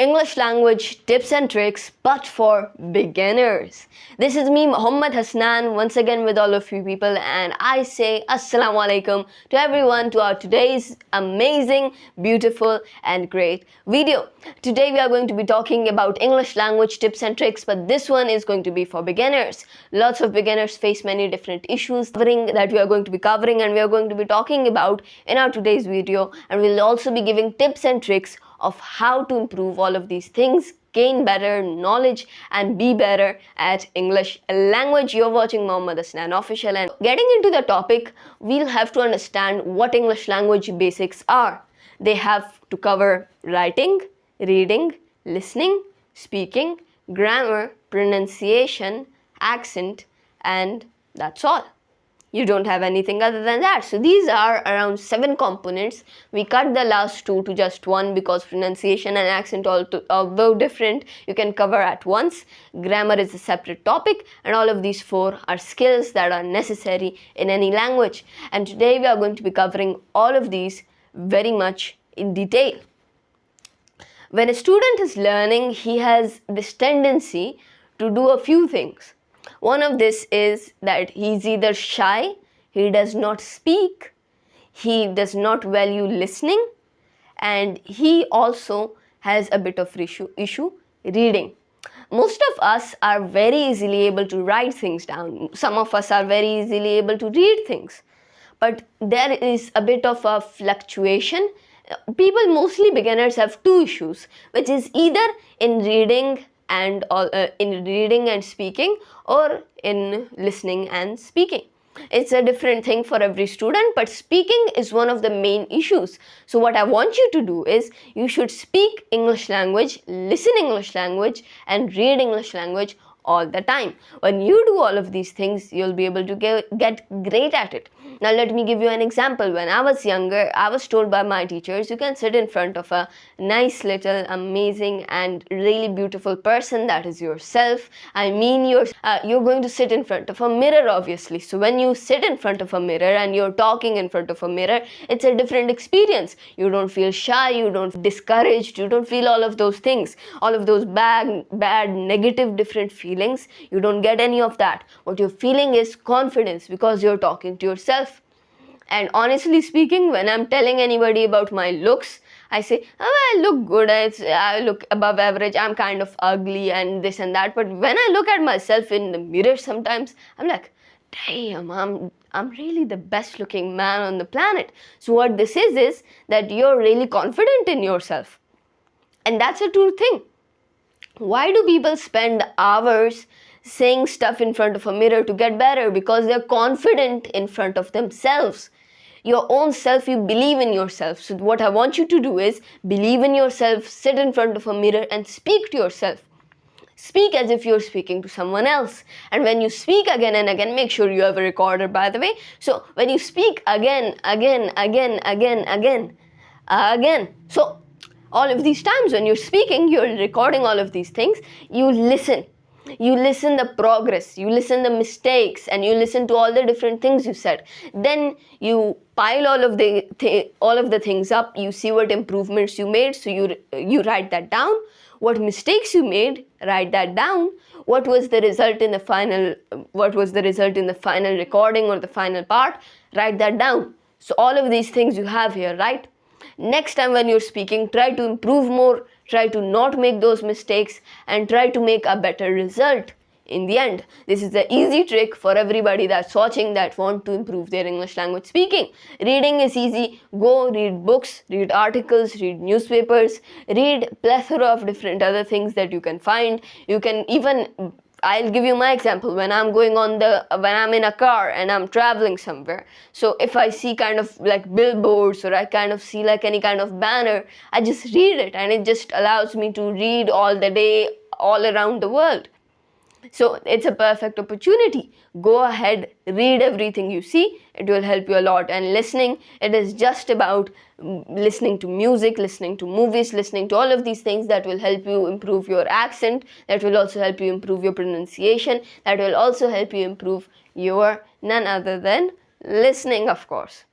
English language tips and tricks, but for beginners. This is me, Muhammad Hasnan, once again with all of you people, and I say Assalamu alaikum to everyone to our today's amazing, beautiful, and great video. Today we are going to be talking about English language tips and tricks, but this one is going to be for beginners. Lots of beginners face many different issues that we are going to be covering, and we are going to be talking about in our today's video, and we'll also be giving tips and tricks of how to improve all of these things, gain better knowledge, and be better at English language. You're watching Muhammad Hasnan Official, and getting into the topic, we'll have to understand what English language basics are. They have to cover writing, reading, listening, speaking, grammar, pronunciation, accent, and that's all. You don't have anything other than that. So these are around 7 components. We cut the last 2 to just 1 because pronunciation and accent, although different, you can cover at once. Grammar is a separate topic, and all of these 4 are skills that are necessary in any language. And today we are going to be covering all of these very much in detail. When a student is learning, he has this tendency to do a few things. One of this is that he's either shy, he does not speak, he does not value listening, and he also has a bit of issue reading. Most of us are very easily able to write things down. Some of us are very easily able to read things. But there is a bit of a fluctuation. People, mostly beginners, have 2 issues, which is either in reading and speaking, or in listening and speaking. It's a different thing for every student, but speaking is one of the main issues. So what I want you to do is you should speak English language, listen English language, and read English language all the time. When you do all of these things, you'll be able to get great at it. Now let me give you an example. When I was younger, I was told by my teachers, you can sit in front of a nice little amazing and really beautiful person, that is yourself. I mean, you're going to sit in front of a mirror, obviously. So when you sit in front of a mirror and you're talking in front of a mirror, it's a different experience. You don't feel shy, you don't feel discouraged, you don't feel all of those things, all of those bad, negative, different feelings. You don't get any of that. What you're feeling is confidence because you're talking to yourself. And honestly speaking, when I'm telling anybody about my looks, I say, oh, I look good, I look above average, I'm kind of ugly and this and that. But when I look at myself in the mirror sometimes, I'm like, damn, I'm really the best looking man on the planet. So what this is that you're really confident in yourself. And that's a true thing. Why do people spend hours saying stuff in front of a mirror to get better? Because they're confident in front of themselves. Your own self, you believe in yourself. So what I want you to do is believe in yourself, sit in front of a mirror and speak to yourself. Speak as if you're speaking to someone else. And when you speak again and again, make sure you have a recorder, by the way. So when you speak again. So all of these times when you're speaking, you're recording all of these things, you listen. You listen the progress, you listen the mistakes, and you listen to all the different things you said. Then you pile all of the things up. You see what improvements you made, so you write that down. What mistakes you made, write that down. What was the result in the final recording or the final part, write that down. So all of these things you have here, right? Next time when you're speaking, try to improve more, try to not make those mistakes, and try to make a better result in the end. This is the easy trick for everybody that's watching that want to improve their English language speaking. Reading is easy. Go read books, read articles, read newspapers, read plethora of different other things that you can find. You can even, I'll give you my example. When I'm in a car and I'm traveling somewhere, so if I see kind of like billboards or I kind of see like any kind of banner, I just read it, and it just allows me to read all the day, all around the world. So it's a perfect opportunity. Go ahead, read everything you see. It will help you a lot. And listening, it is just about listening to music, listening to movies, listening to all of these things that will help you improve your accent, that will also help you improve your pronunciation, that will also help you improve your none other than listening, of course.